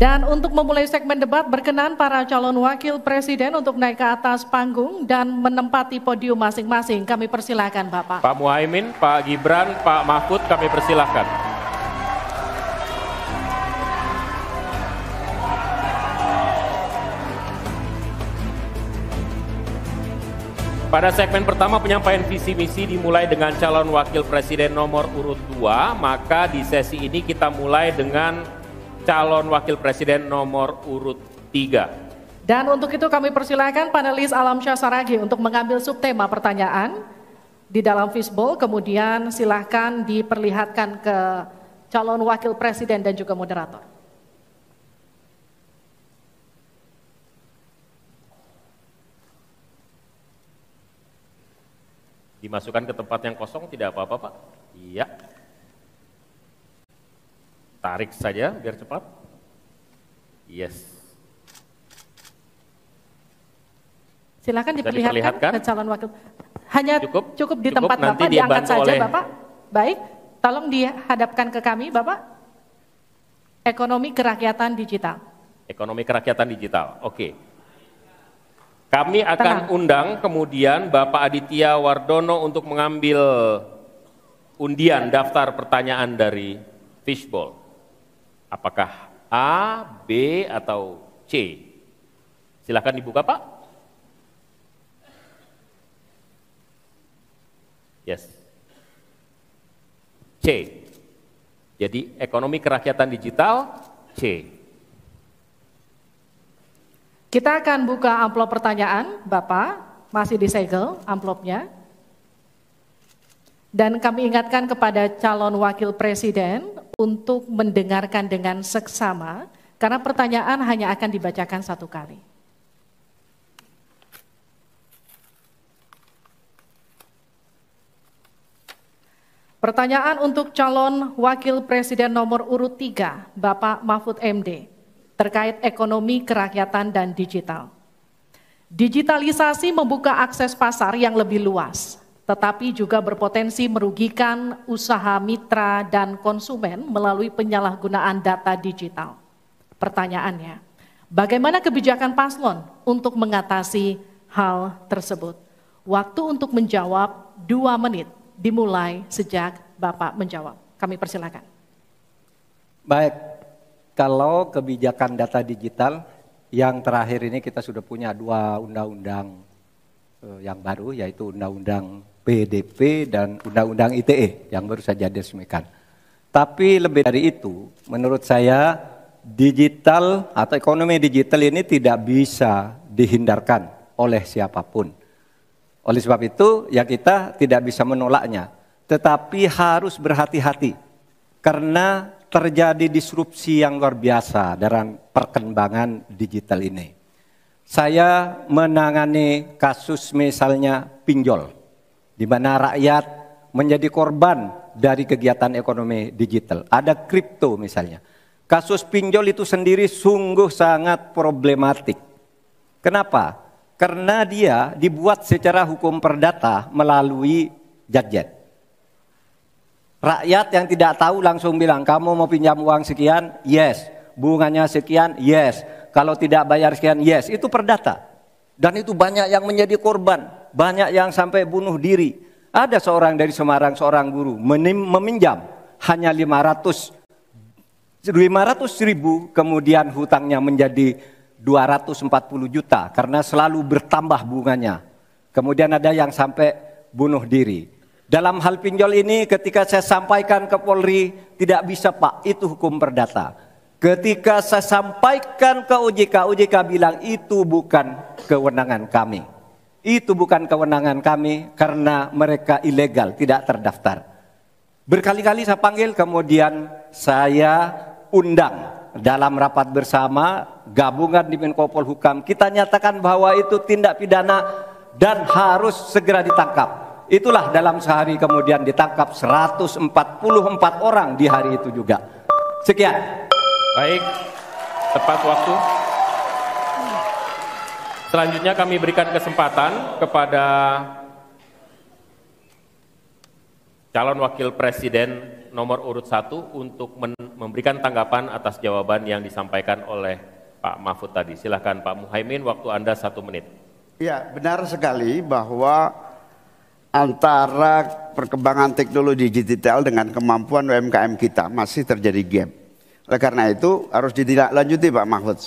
Dan untuk memulai segmen debat, berkenan para calon wakil presiden untuk naik ke atas panggung dan menempati podium masing-masing. Kami persilakan Bapak. Pak Muhaimin, Pak Gibran, Pak Mahfud, kami persilakan. Pada segmen pertama penyampaian visi misi dimulai dengan calon wakil presiden nomor urut 2, maka di sesi ini kita mulai dengan calon wakil presiden nomor urut 3. Dan untuk itu kami persilakan panelis Alamsyah Saragih untuk mengambil subtema pertanyaan di dalam fishbowl, kemudian silahkan diperlihatkan ke calon wakil presiden dan juga moderator. Dimasukkan ke tempat yang kosong, tidak apa-apa Pak? Iya. Tarik saja biar cepat. Yes. Silakan diperlihatkan ke calon wakil. Hanya cukup di tempat nanti Bapak, diangkat saja oleh... Bapak. Baik, tolong dihadapkan ke kami Bapak. Ekonomi kerakyatan digital. Ekonomi kerakyatan digital, oke. Kami akan undang kemudian Bapak Aditya Wardono untuk mengambil undian daftar pertanyaan dari fishbowl. Apakah A, B, atau C? Silakan dibuka Pak. Yes. C. Jadi ekonomi kerakyatan digital, C. Kita akan buka amplop pertanyaan, Bapak, masih disegel amplopnya. Dan kami ingatkan kepada calon wakil presiden untuk mendengarkan dengan seksama, karena pertanyaan hanya akan dibacakan satu kali. Pertanyaan untuk calon wakil presiden nomor urut 3, Bapak Mahfud MD, terkait ekonomi kerakyatan dan digital. Digitalisasi membuka akses pasar yang lebih luas, tetapi juga berpotensi merugikan usaha mitra dan konsumen melalui penyalahgunaan data digital. Pertanyaannya, bagaimana kebijakan paslon untuk mengatasi hal tersebut? Waktu untuk menjawab 2 menit, dimulai sejak Bapak menjawab. Kami persilakan. Baik, kalau kebijakan data digital, yang terakhir ini kita sudah punya 2 undang-undang yang baru, yaitu Undang-Undang PDP dan Undang-Undang ITE yang baru saja diresmikan. Tapi lebih dari itu, menurut saya digital atau ekonomi digital ini tidak bisa dihindarkan oleh siapapun. Oleh sebab itu, ya kita tidak bisa menolaknya, tetapi harus berhati-hati karena terjadi disrupsi yang luar biasa dalam perkembangan digital ini. Saya menangani kasus misalnya pinjol, di mana rakyat menjadi korban dari kegiatan ekonomi digital. Ada kripto misalnya. Kasus pinjol itu sendiri sungguh sangat problematik. Kenapa? Karena dia dibuat secara hukum perdata melalui gadget. Rakyat yang tidak tahu langsung bilang, kamu mau pinjam uang sekian? Yes. Bunganya sekian? Yes. Kalau tidak bayar sekian? Yes. Itu perdata. Dan itu banyak yang menjadi korban. Banyak yang sampai bunuh diri. Ada seorang dari Semarang, seorang guru, meminjam hanya 500 ribu, kemudian hutangnya menjadi 240 juta karena selalu bertambah bunganya. Kemudian ada yang sampai bunuh diri. Dalam hal pinjol ini ketika saya sampaikan ke Polri, tidak bisa Pak, itu hukum perdata. Ketika saya sampaikan ke OJK, OJK bilang itu bukan kewenangan kami. Itu bukan kewenangan kami karena mereka ilegal, tidak terdaftar. Berkali-kali saya panggil, kemudian saya undang dalam rapat bersama gabungan di Menko Polhukam. Kita nyatakan bahwa itu tindak pidana dan harus segera ditangkap. Itulah dalam sehari kemudian ditangkap 144 orang di hari itu juga. Sekian. Baik, tepat waktu. Selanjutnya kami berikan kesempatan kepada calon wakil presiden nomor urut 1 untuk memberikan tanggapan atas jawaban yang disampaikan oleh Pak Mahfud tadi. Silakan Pak Muhaimin, waktu Anda 1 menit. Ya, benar sekali bahwa antara perkembangan teknologi digital dengan kemampuan UMKM kita masih terjadi gap. Oleh karena itu harus ditindaklanjuti Pak Mahfud.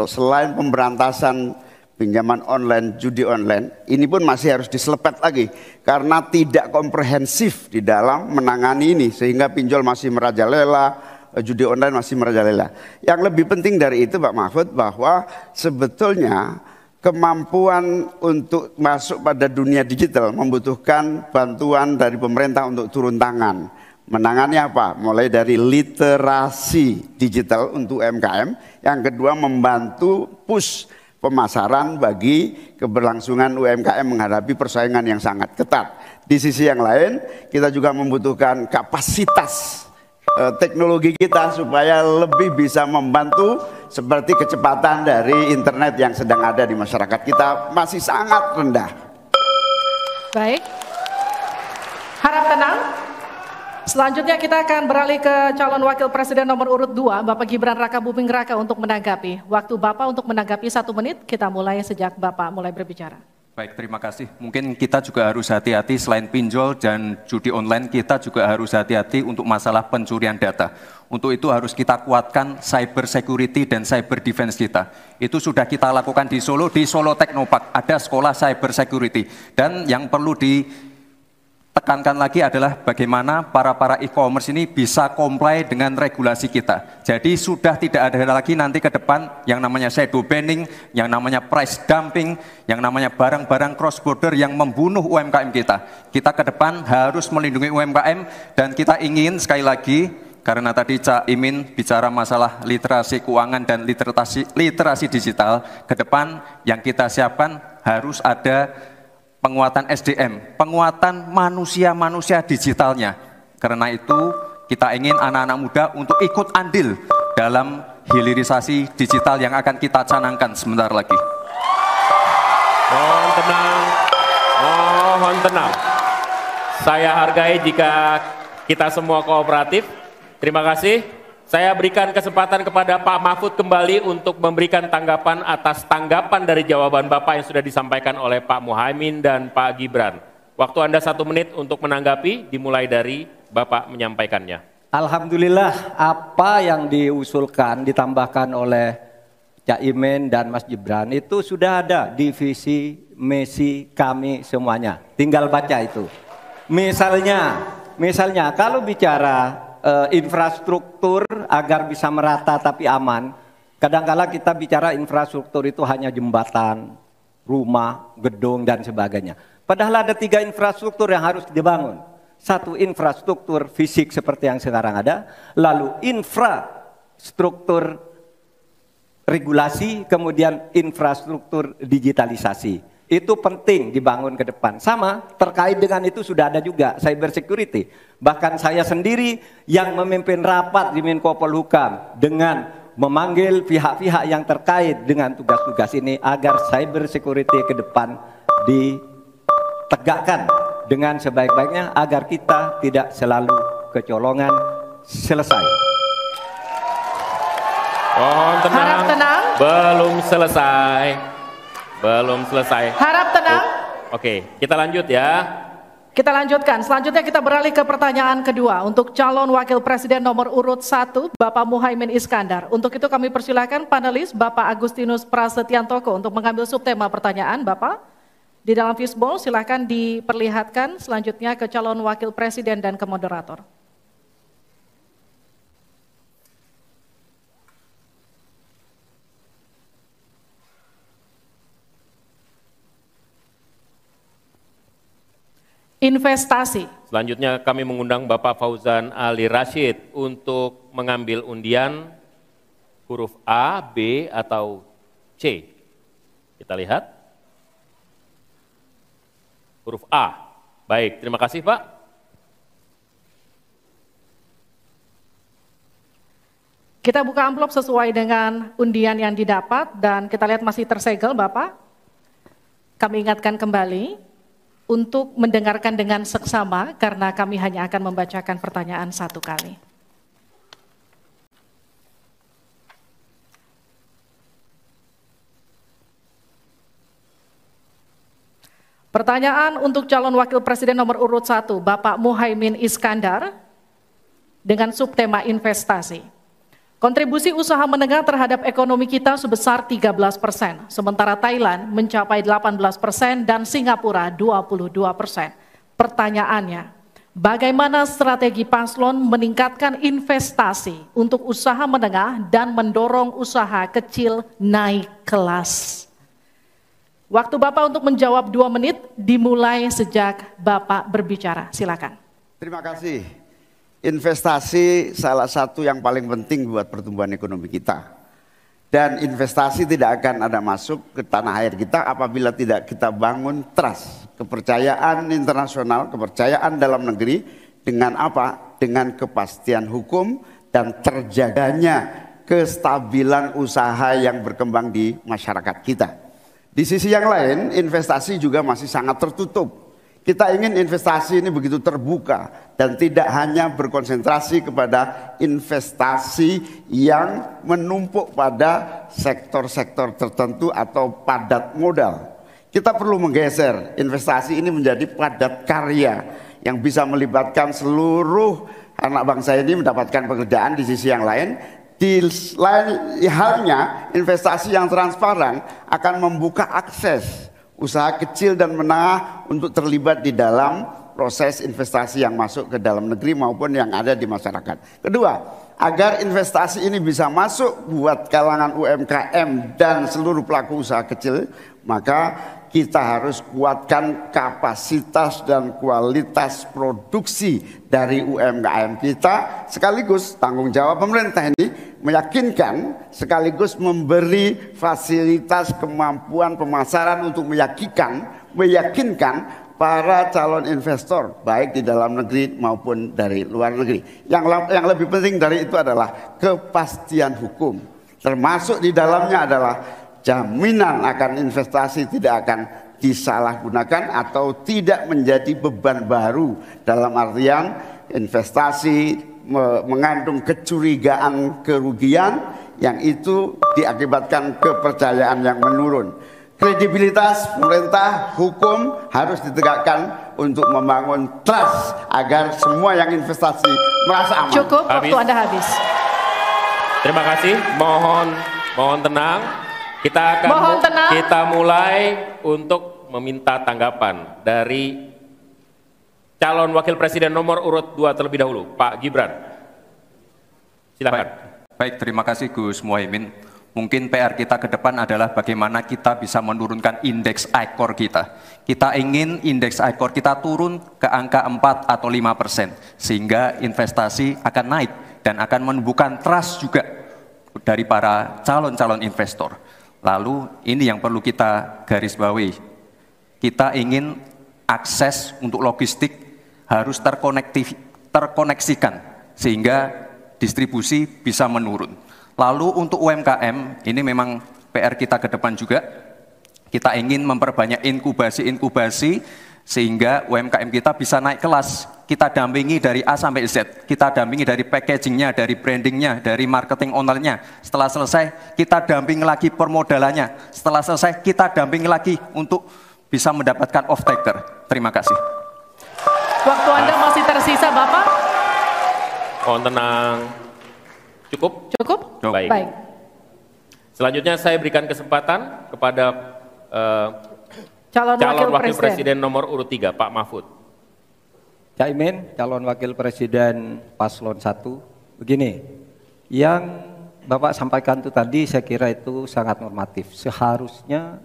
Selain pemberantasan pinjaman online, judi online, ini pun masih harus diselepet lagi karena tidak komprehensif di dalam menangani ini sehingga pinjol masih merajalela, judi online masih merajalela. Yang lebih penting dari itu Pak Mahfud bahwa sebetulnya kemampuan untuk masuk pada dunia digital membutuhkan bantuan dari pemerintah untuk turun tangan. Menangani apa? Mulai dari literasi digital untuk UMKM, yang kedua membantu push pemasaran bagi keberlangsungan UMKM menghadapi persaingan yang sangat ketat. Di sisi yang lain, kita juga membutuhkan kapasitas teknologi kita supaya lebih bisa membantu seperti kecepatan dari internet yang sedang ada di masyarakat kita masih sangat rendah. Baik, harap tenang. Selanjutnya kita akan beralih ke calon wakil presiden nomor urut 2, Bapak Gibran Rakabuming Raka untuk menanggapi. Waktu Bapak untuk menanggapi 1 menit, kita mulai sejak Bapak mulai berbicara. Baik, terima kasih. Mungkin kita juga harus hati-hati selain pinjol dan judi online, kita juga harus hati-hati untuk masalah pencurian data. Untuk itu harus kita kuatkan cyber security dan cyber defense kita. Itu sudah kita lakukan di Solo Teknopark, ada sekolah cyber security. Dan yang perlu ditekankan lagi adalah bagaimana para e-commerce ini bisa comply dengan regulasi kita. Jadi sudah tidak ada lagi nanti ke depan yang namanya shadow banning, yang namanya price dumping, yang namanya barang-barang cross border yang membunuh UMKM kita. Kita ke depan harus melindungi UMKM dan kita ingin sekali lagi, karena tadi Cak Imin bicara masalah literasi keuangan dan literasi digital, ke depan yang kita siapkan harus ada penguatan SDM, penguatan manusia digitalnya. Karena itu kita ingin anak-anak muda untuk ikut andil dalam hilirisasi digital yang akan kita canangkan sebentar lagi. Mohon tenang, mohon tenang. Saya hargai jika kita semua kooperatif. Terima kasih. Saya berikan kesempatan kepada Pak Mahfud kembali untuk memberikan tanggapan atas tanggapan dari jawaban Bapak yang sudah disampaikan oleh Pak Muhaimin dan Pak Gibran. Waktu Anda 1 menit untuk menanggapi, dimulai dari Bapak menyampaikannya. Alhamdulillah apa yang diusulkan, ditambahkan oleh Cak Imin dan Mas Gibran itu sudah ada di visi misi kami semuanya. Tinggal baca itu. Misalnya kalau bicara infrastruktur agar bisa merata tapi aman. Kadang-kala kita bicara infrastruktur itu hanya jembatan, rumah, gedung dan sebagainya. Padahal ada 3 infrastruktur yang harus dibangun. 1 infrastruktur fisik seperti yang sekarang ada, lalu infrastruktur regulasi, kemudian infrastruktur digitalisasi. Itu penting dibangun ke depan. Sama terkait dengan itu sudah ada juga cyber security. Bahkan saya sendiri yang memimpin rapat di Menko Polhukam dengan memanggil pihak-pihak yang terkait dengan tugas-tugas ini agar cyber security ke depan ditegakkan dengan sebaik-baiknya agar kita tidak selalu kecolongan. Selesai. Mohon tenang. Harap tenang. Belum selesai. Belum selesai. Harap tenang. Oke, kita lanjut ya. Kita lanjutkan. Selanjutnya kita beralih ke pertanyaan kedua untuk calon wakil presiden nomor urut 1, Bapak Muhaimin Iskandar. Untuk itu kami persilakan panelis Bapak Agustinus Prasetyantoko untuk mengambil subtema pertanyaan. Bapak, di dalam fishbowl silakan diperlihatkan selanjutnya ke calon wakil presiden dan ke moderator. Investasi. Selanjutnya kami mengundang Bapak Fauzan Ali Rashid untuk mengambil undian huruf A, B, atau C. Kita lihat. Huruf A. Baik, terima kasih Pak. Kita buka amplop sesuai dengan undian yang didapat dan kita lihat masih tersegel Bapak. Kami ingatkan kembali untuk mendengarkan dengan seksama karena kami hanya akan membacakan pertanyaan 1 kali. Pertanyaan untuk calon wakil presiden nomor urut 1, Bapak Muhaimin Iskandar, dengan subtema investasi. Kontribusi usaha menengah terhadap ekonomi kita sebesar 13%, sementara Thailand mencapai 18% dan Singapura 22%. Pertanyaannya, bagaimana strategi paslon meningkatkan investasi untuk usaha menengah dan mendorong usaha kecil naik kelas? Waktu Bapak untuk menjawab 2 menit dimulai sejak Bapak berbicara. Silakan. Terima kasih. Investasi salah satu yang paling penting buat pertumbuhan ekonomi kita. Dan investasi tidak akan ada masuk ke tanah air kita apabila tidak kita bangun trust, kepercayaan internasional, kepercayaan dalam negeri dengan apa? Dengan kepastian hukum dan terjaganya kestabilan usaha yang berkembang di masyarakat kita. Di sisi yang lain, investasi juga masih sangat tertutup. Kita ingin investasi ini begitu terbuka dan tidak hanya berkonsentrasi kepada investasi yang menumpuk pada sektor-sektor tertentu atau padat modal. Kita perlu menggeser investasi ini menjadi padat karya yang bisa melibatkan seluruh anak bangsa ini mendapatkan pekerjaan. Di sisi yang lain, di lain halnya investasi yang transparan akan membuka akses usaha kecil dan menengah untuk terlibat di dalam proses investasi yang masuk ke dalam negeri maupun yang ada di masyarakat. Kedua, agar investasi ini bisa masuk buat kalangan UMKM dan seluruh pelaku usaha kecil, maka kita harus kuatkan kapasitas dan kualitas produksi dari UMKM kita, sekaligus tanggung jawab pemerintah ini meyakinkan sekaligus memberi fasilitas kemampuan pemasaran untuk meyakinkan para calon investor baik di dalam negeri maupun dari luar negeri. Yang lebih penting dari itu adalah kepastian hukum, termasuk di dalamnya adalah jaminan akan investasi tidak akan disalahgunakan atau tidak menjadi beban baru, dalam artian investasi mengandung kecurigaan kerugian yang itu diakibatkan kepercayaan yang menurun. Kredibilitas pemerintah hukum harus ditegakkan untuk membangun trust agar semua yang investasi merasa aman. Cukup, waktu Anda habis. Terima kasih, mohon tenang. Kita mulai untuk meminta tanggapan dari calon wakil presiden nomor urut 2 terlebih dahulu, Pak Gibran. Silakan. Baik, terima kasih Gus Muhaimin. Mungkin PR kita ke depan adalah bagaimana kita bisa menurunkan indeks ICOR kita. Kita ingin indeks ICOR kita turun ke angka 4 atau 5%, sehingga investasi akan naik dan akan menumbuhkan trust juga dari para calon-calon investor. Lalu ini yang perlu kita garis bawahi. Kita ingin akses untuk logistik harus terkoneksikan sehingga distribusi bisa menurun. Lalu untuk UMKM ini memang PR kita ke depan juga. Kita ingin memperbanyak inkubasi sehingga UMKM kita bisa naik kelas. Kita dampingi dari A sampai Z, kita dampingi dari packagingnya, dari brandingnya, dari marketing ownernya. Setelah selesai, kita dampingi lagi permodalannya. Setelah selesai, kita dampingi lagi untuk bisa mendapatkan off-taker. Terima kasih. Waktu Anda masih tersisa, Bapak. Mohon tenang. Cukup? Cukup? Baik. Selanjutnya saya berikan kesempatan kepada calon wakil presiden nomor urut 3, Pak Mahfud. Caimin, calon wakil presiden paslon 1. Begini, yang Bapak sampaikan itu tadi saya kira itu sangat normatif. Seharusnya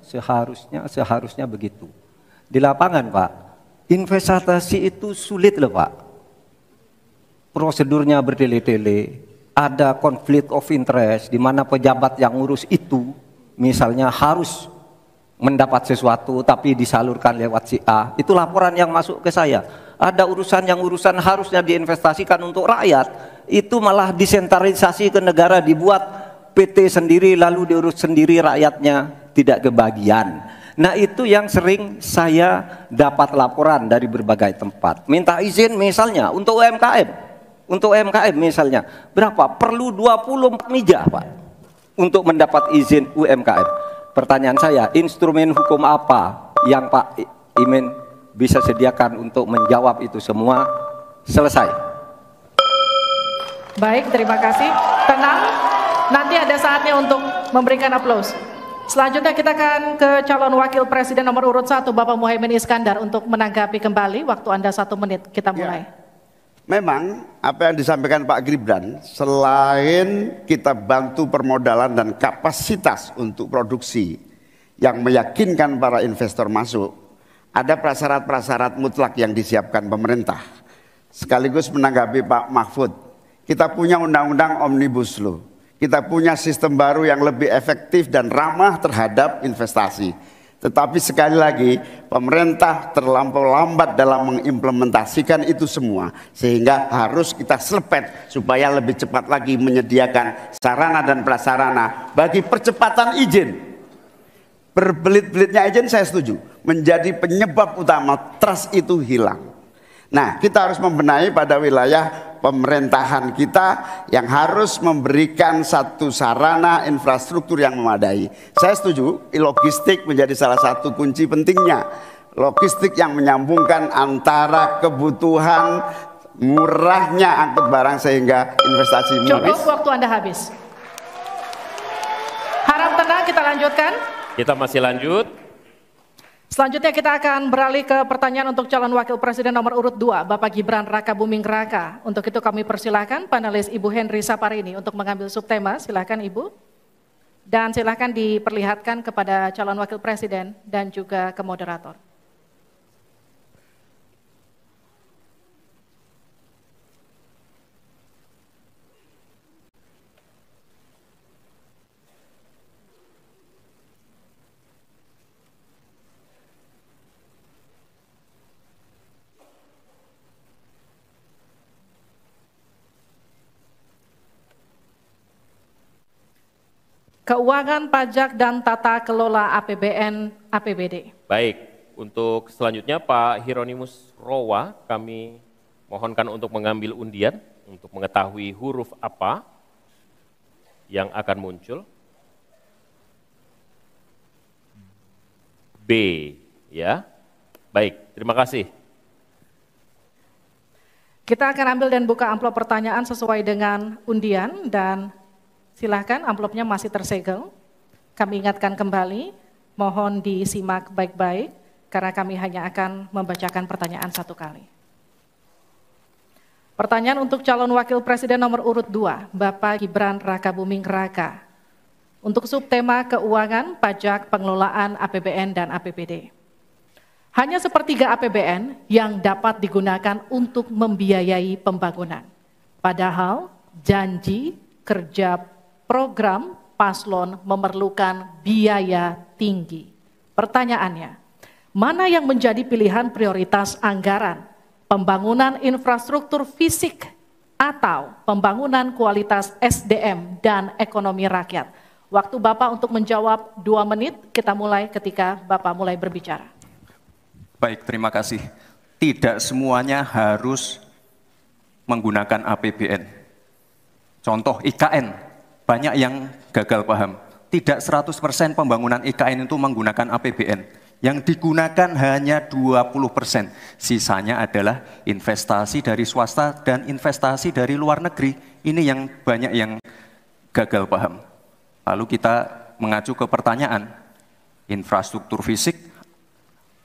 begitu. Di lapangan Pak, investasi itu sulit loh Pak. Prosedurnya bertele-tele, ada konflik of interest di mana pejabat yang ngurus itu misalnya harus mendapat sesuatu tapi disalurkan lewat si A. Itu laporan yang masuk ke saya. Ada urusan harusnya diinvestasikan untuk rakyat, itu malah disentralisasi ke negara, dibuat PT sendiri lalu diurus sendiri, rakyatnya tidak kebagian. Nah itu yang sering saya dapat laporan dari berbagai tempat. Minta izin misalnya untuk UMKM misalnya, berapa? Perlu 24 meja Pak untuk mendapat izin UMKM. Pertanyaan saya, instrumen hukum apa yang Pak Imin bisa sediakan untuk menjawab itu semua, selesai. Baik, terima kasih. Tenang, nanti ada saatnya untuk memberikan aplaus. Selanjutnya kita akan ke calon wakil presiden nomor urut 1, Bapak Muhaimin Iskandar, untuk menanggapi kembali. Waktu Anda 1 menit, kita mulai. Ya. Memang apa yang disampaikan Pak Gibran, selain kita bantu permodalan dan kapasitas untuk produksi yang meyakinkan para investor masuk, ada prasyarat-prasyarat mutlak yang disiapkan pemerintah. Sekaligus menanggapi Pak Mahfud, kita punya undang-undang Omnibus Law. Kita punya sistem baru yang lebih efektif dan ramah terhadap investasi. Tetapi sekali lagi, pemerintah terlampau lambat dalam mengimplementasikan itu semua. Sehingga harus kita selepet supaya lebih cepat lagi menyediakan sarana dan prasarana bagi percepatan izin. Berbelit-belitnya izin saya setuju. Menjadi penyebab utama trust itu hilang. Nah, kita harus membenahi pada wilayah pemerintahan kita yang harus memberikan satu sarana infrastruktur yang memadai. Saya setuju, logistik menjadi salah satu kunci pentingnya. Logistik yang menyambungkan antara kebutuhan murahnya angkut barang sehingga investasi Cukup, waktu Anda habis. Harap tenang, kita lanjutkan. Kita masih lanjut. Selanjutnya kita akan beralih ke pertanyaan untuk calon wakil presiden nomor urut 2, Bapak Gibran Rakabuming Raka. Untuk itu kami persilahkan panelis Ibu Henry Saparini untuk mengambil subtema. Silakan Ibu. Dan silakan diperlihatkan kepada calon wakil presiden dan juga ke moderator. Keuangan, pajak, dan tata kelola APBN, APBD. Baik, untuk selanjutnya Pak Hieronymus Rowa, kami mohonkan untuk mengambil undian untuk mengetahui huruf apa yang akan muncul. B, ya. Baik, terima kasih. Kita akan ambil dan buka amplop pertanyaan sesuai dengan undian dan silahkan, amplopnya masih tersegel. Kami ingatkan kembali, mohon disimak baik-baik, karena kami hanya akan membacakan pertanyaan 1 kali. Pertanyaan untuk calon wakil presiden nomor urut 2, Bapak Gibran Rakabuming Raka. Untuk subtema keuangan, pajak, pengelolaan APBN dan APBD. Hanya sepertiga APBN yang dapat digunakan untuk membiayai pembangunan. Padahal janji kerja program paslon memerlukan biaya tinggi. Pertanyaannya, mana yang menjadi pilihan prioritas anggaran? Pembangunan infrastruktur fisik atau pembangunan kualitas SDM dan ekonomi rakyat? Waktu Bapak untuk menjawab 2 menit, kita mulai ketika Bapak mulai berbicara. Baik, terima kasih. Tidak semuanya harus menggunakan APBN. Contoh IKN. Banyak yang gagal paham. Tidak 100% pembangunan IKN itu menggunakan APBN. Yang digunakan hanya 20%. Sisanya adalah investasi dari swasta dan investasi dari luar negeri. Ini yang banyak yang gagal paham. Lalu kita mengacu ke pertanyaan, infrastruktur fisik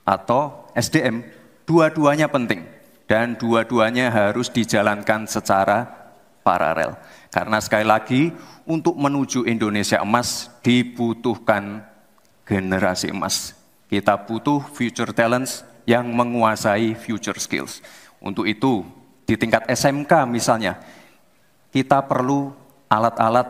atau SDM, dua-duanya penting. Dan dua-duanya harus dijalankan secara paralel. Karena sekali lagi, untuk menuju Indonesia emas dibutuhkan generasi emas. Kita butuh future talents yang menguasai future skills. Untuk itu, di tingkat SMK misalnya, kita perlu alat-alat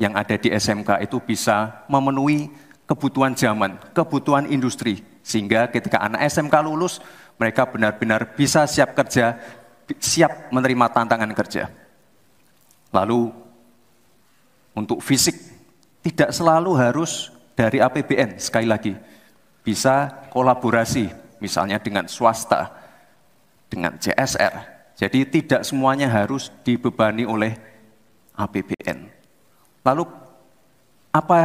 yang ada di SMK itu bisa memenuhi kebutuhan zaman, kebutuhan industri. Sehingga ketika anak SMK lulus, mereka benar-benar bisa siap kerja, siap menerima tantangan kerja. Lalu, untuk fisik, tidak selalu harus dari APBN, sekali lagi. Bisa kolaborasi, misalnya dengan swasta, dengan CSR. Jadi tidak semuanya harus dibebani oleh APBN. Lalu, apa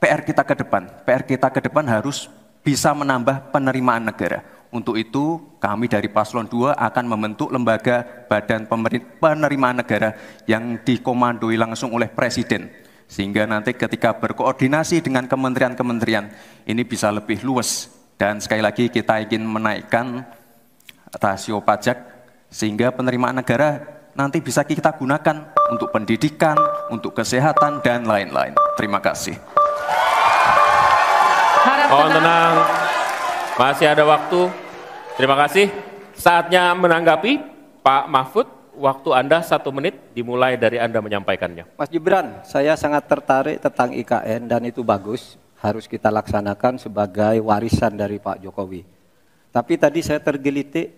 PR kita ke depan? PR kita ke depan harus bisa menambah penerimaan negara. Untuk itu, kami dari Paslon 2 akan membentuk lembaga Badan Penerimaan Negara yang dikomandoi langsung oleh Presiden. Sehingga nanti ketika berkoordinasi dengan kementerian-kementerian, ini bisa lebih luas. Dan sekali lagi kita ingin menaikkan rasio pajak, sehingga penerimaan negara nanti bisa kita gunakan untuk pendidikan, untuk kesehatan, dan lain-lain. Terima kasih. Mohon tenang, masih ada waktu. Terima kasih. Saatnya menanggapi, Pak Mahfud, waktu Anda 1 menit dimulai dari Anda menyampaikannya. Mas Gibran, saya sangat tertarik tentang IKN dan itu bagus, harus kita laksanakan sebagai warisan dari Pak Jokowi. Tapi tadi saya tergelitik,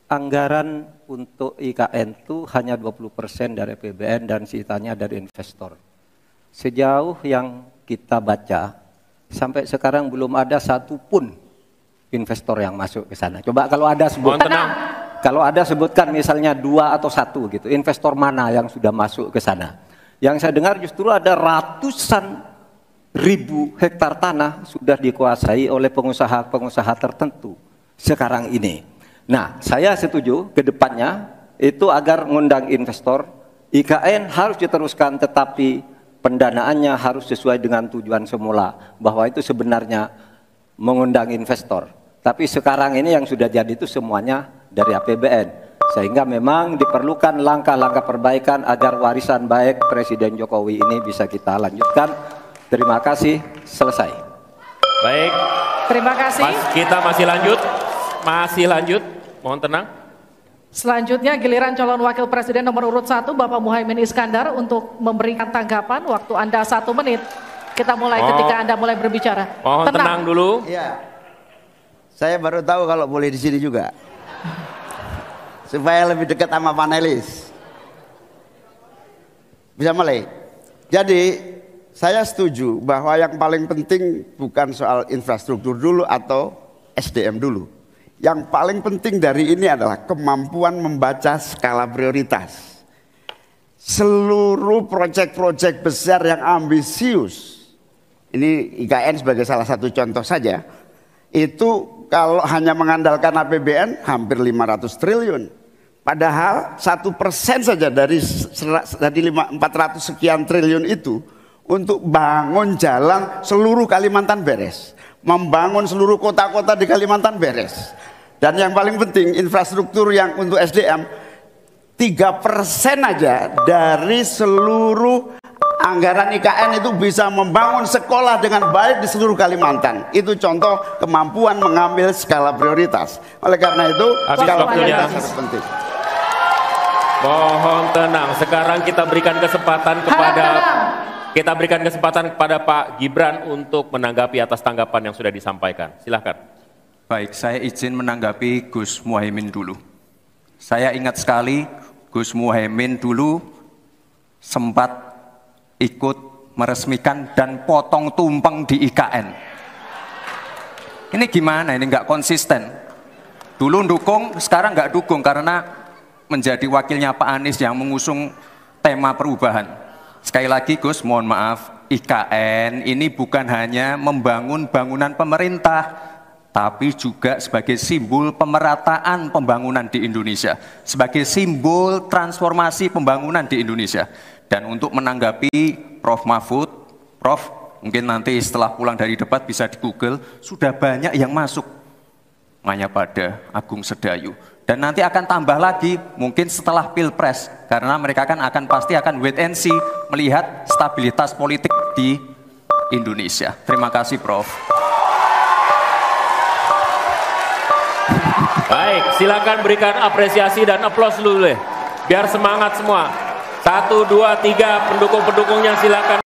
anggaran untuk IKN itu hanya 20% dari APBN dan sisanya dari investor. Sejauh yang kita baca, sampai sekarang belum ada satupun investor yang masuk ke sana. Coba kalau ada sebutkan, kalau ada sebutkan misalnya 2 atau 1 gitu, investor mana yang sudah masuk ke sana. Yang saya dengar justru ada ratusan ribu hektar tanah sudah dikuasai oleh pengusaha-pengusaha tertentu sekarang ini. Nah, saya setuju ke depannya itu agar mengundang investor, IKN harus diteruskan tetapi pendanaannya harus sesuai dengan tujuan semula, bahwa itu sebenarnya mengundang investor. Tapi sekarang ini yang sudah jadi itu semuanya dari APBN. Sehingga memang diperlukan langkah-langkah perbaikan agar warisan baik Presiden Jokowi ini bisa kita lanjutkan. Terima kasih, selesai. Baik. Terima kasih. Kita masih lanjut. Masih lanjut. Mohon tenang. Selanjutnya giliran calon wakil presiden nomor urut 1 Bapak Muhaimin Iskandar untuk memberikan tanggapan. Waktu Anda 1 menit. Kita mulai ketika Anda mulai berbicara. Mohon tenang dulu. Iya. Saya baru tahu kalau boleh di sini juga. Supaya lebih dekat sama panelis. Bisa mulai. Jadi saya setuju bahwa yang paling penting bukan soal infrastruktur dulu atau SDM dulu. Yang paling penting dari ini adalah kemampuan membaca skala prioritas. Seluruh proyek-proyek besar yang ambisius, ini IKN sebagai salah satu contoh saja, itu kalau hanya mengandalkan APBN hampir 500 triliun. Padahal 1% saja dari 400 sekian triliun itu untuk bangun jalan seluruh Kalimantan beres. Membangun seluruh kota-kota di Kalimantan beres. Dan yang paling penting infrastruktur yang untuk SDM 3% aja dari seluruh anggaran IKN itu bisa membangun sekolah dengan baik di seluruh Kalimantan. Itu contoh kemampuan mengambil skala prioritas. Oleh karena itu skala prioritas sangat penting. Mohon tenang. Sekarang kita berikan kesempatan kepada Pak Gibran untuk menanggapi atas tanggapan yang sudah disampaikan. Silakan. Baik, saya izin menanggapi Gus Muhaimin dulu. Saya ingat sekali Gus Muhaimin dulu sempat ikut meresmikan dan potong tumpeng di IKN. Ini gimana? Ini nggak konsisten. Dulu dukung, sekarang nggak dukung karena menjadi wakilnya Pak Anies yang mengusung tema perubahan. Sekali lagi Gus, mohon maaf, IKN ini bukan hanya membangun bangunan pemerintah, tapi juga sebagai simbol pemerataan pembangunan di Indonesia, sebagai simbol transformasi pembangunan di Indonesia. Dan untuk menanggapi Prof. Mahfud, Prof, mungkin nanti setelah pulang dari debat bisa di Google, sudah banyak yang masuk Mayapada, Agung Sedayu. Dan nanti akan tambah lagi mungkin setelah Pilpres, karena mereka pasti akan wait and see melihat stabilitas politik di Indonesia. Terima kasih Prof. Baik, silakan berikan apresiasi dan aplaus dulu deh. Biar semangat semua. 1, 2, 3 pendukung-pendukungnya silakan.